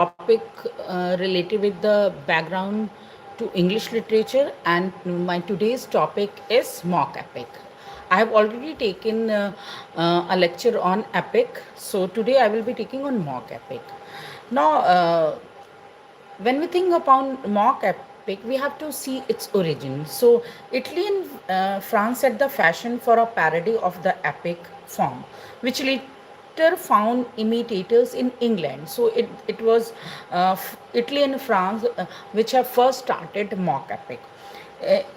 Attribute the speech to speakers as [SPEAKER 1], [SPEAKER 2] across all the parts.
[SPEAKER 1] topic related with the background to English literature, and my today's topic is mock epic. I have already taken a lecture on epic, so today I will be taking on mock epic. Now, when we think upon mock epic, we have to see its origin. So, Italy and France set the fashion for a parody of the epic form, which later found imitators in England. So, it was Italy and France which have first started mock epic.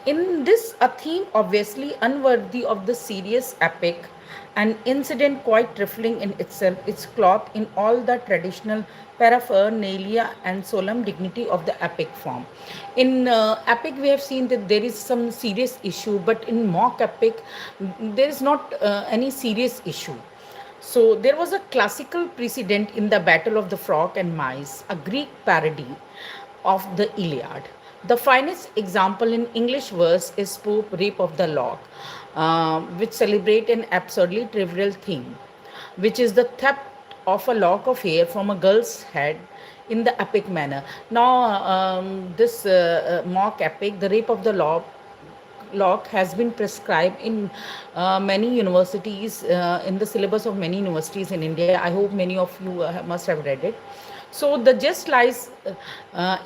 [SPEAKER 1] In this, a theme obviously unworthy of the serious epic, an incident quite trifling in itself, is clothed in all the traditional paraphernalia and solemn dignity of the epic form. In epic, we have seen that there is some serious issue, but in mock epic, there is not any serious issue. So there was a classical precedent in the Battle of the Frog and Mice, a Greek parody of the Iliad. The finest example in English verse is Pope Rape of the Lock, which celebrate an absurdly trivial theme, which is the theft of a lock of hair from a girl's head in the epic manner. Now, this mock epic, the Rape of the Lock, has been prescribed in many universities, in the syllabus of many universities in India. I hope many of you must have read it. So the gist lies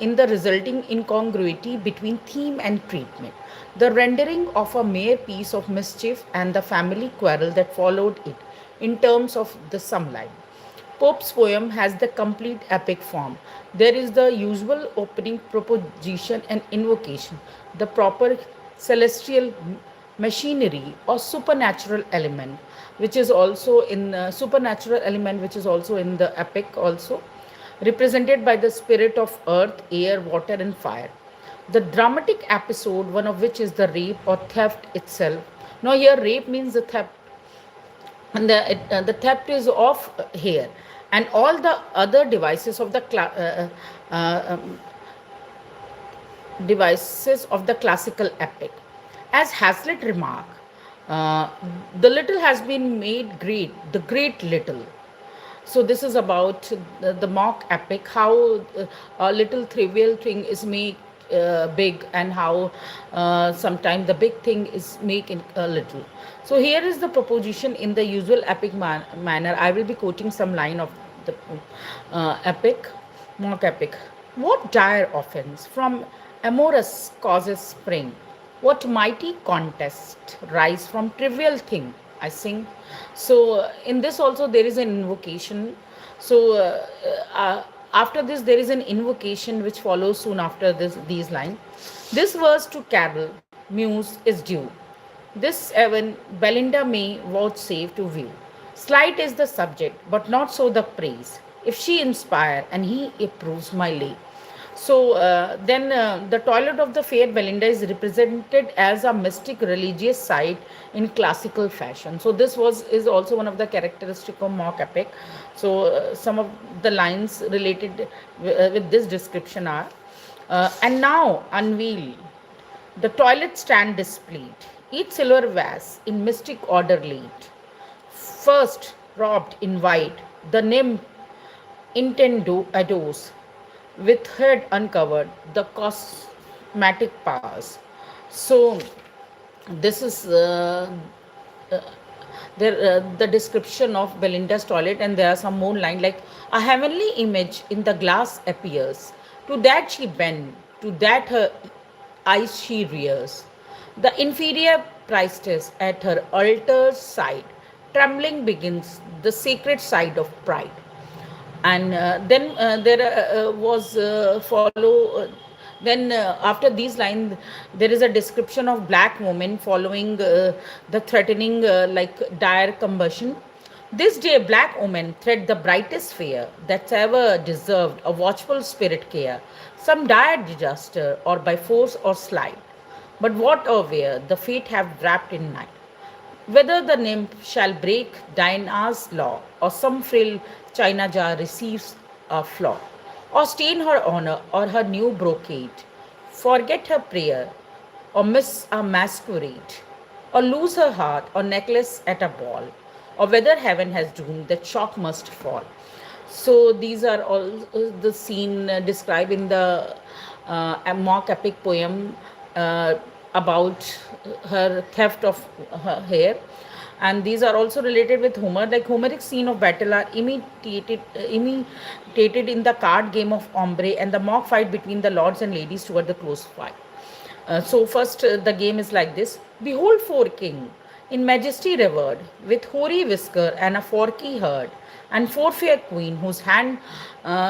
[SPEAKER 1] in the resulting incongruity between theme and treatment, the rendering of a mere piece of mischief and the family quarrel that followed it in terms of the sum line. Pope's poem has the complete epic form. There is the usual opening proposition and invocation, the proper celestial machinery or supernatural element, which is also in supernatural element, which is also in the epic also, represented by the spirit of earth, air, water, and fire. The dramatic episode, one of which is the rape or theft itself. Now, here rape means the theft, and the theft is of hair, and all the other devices of the devices of the classical epic. As Hazlitt remarked, uh, the little has been made great, the great little. So this is about the mock epic, how a little trivial thing is made big, and how sometimes the big thing is made in a little. So here is the proposition in the usual epic manner. I will be quoting some line of the epic, mock epic. What dire offense from amorous causes spring? What mighty contest rise from trivial thing? I sing. So in this also there is an invocation. So after this there is an invocation which follows soon after these lines. This verse to Carol Muse is due. This even Belinda may vouchsafe to view. Slight is the subject, but not so the praise. If she inspire and he approves my lay. So then the toilet of the fair Belinda is represented as a mystic religious site in classical fashion. So this was is also one of the characteristic of mock epic. So some of the lines related with this description are, and now unveil the toilet stand displayed, each silver vase in mystic order laid. First robed in white, the nymph intendo adores, with head uncovered, the cosmetic powers. So this is uh, the description of Belinda's toilet, and there are some more lines like a heavenly image in the glass appears. To that she bend, to that her eyes she rears. The inferior priestess at her altar's side, trembling begins the sacred side of pride. And then there was follow then after these lines there is a description of black woman following the threatening dire combustion. This day black woman thread the brightest fare that's ever deserved a watchful spirit care, some dire disaster or by force or sleight, but what or where the fate have wrapped in night, whether the nymph shall break Diana's law, or some frail china jar receives a flaw, or stain her honor or her new brocade, forget her prayer, or miss a masquerade, or lose her heart or necklace at a ball, or whether heaven has doomed that shock must fall. So these are all the scene described in the a mock epic poem uh, about her theft of her hair. And these are also related with Homer. Like Homeric scene of battle are imitated in the card game of Ombre and the mock fight between the lords and ladies toward the close fight. So first, the game is like this. Behold four king, in majesty revered, with hoary whisker and a forky herd, and four fair queen, whose hand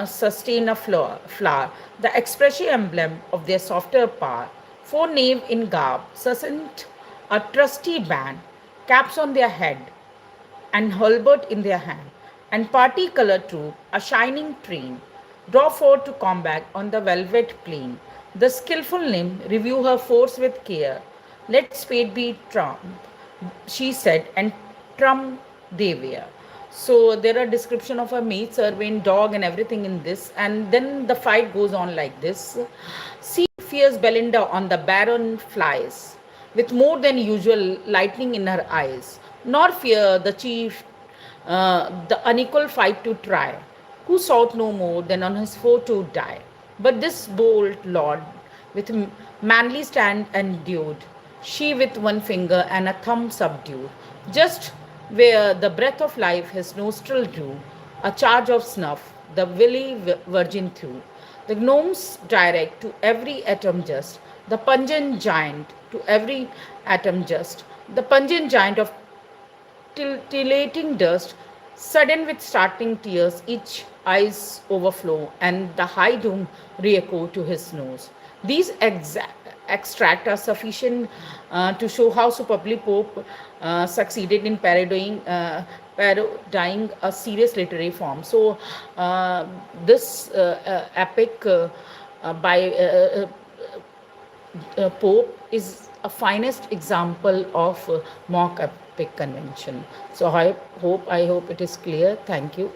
[SPEAKER 1] sustain a flower, the expressive emblem of their softer power. Four knave in garb, succinct a trusty band, caps on their head, and halberd in their hand, and party colored troop, a shining train, draw forth to combat on the velvet plain. The skilful nymph review her force with care. Let spade be trump, she said, and trump they were. So there are description of a maid servant, dog, and everything in this, and then the fight goes on like this. See fierce Belinda on the baron flies, with more than usual lightning in her eyes, nor fear the chief the unequal fight to try, who sought no more than on his foe to die. But this bold lord, with manly stand endued, she with one finger and a thumb subdued, just where the breath of life his nostril drew, a charge of snuff the wily virgin threw. The gnomes direct to every atom just, the pungent giant to every atom just, the pungent giant of titillating dust, sudden with starting tears, each eyes overflow, and the high doom re-echo to his nose. These extract are sufficient to show how superbly Pope succeeded in parodying a serious literary form. So, this epic by Pope is a finest example of mock epic convention. So I hope it is clear. Thank you.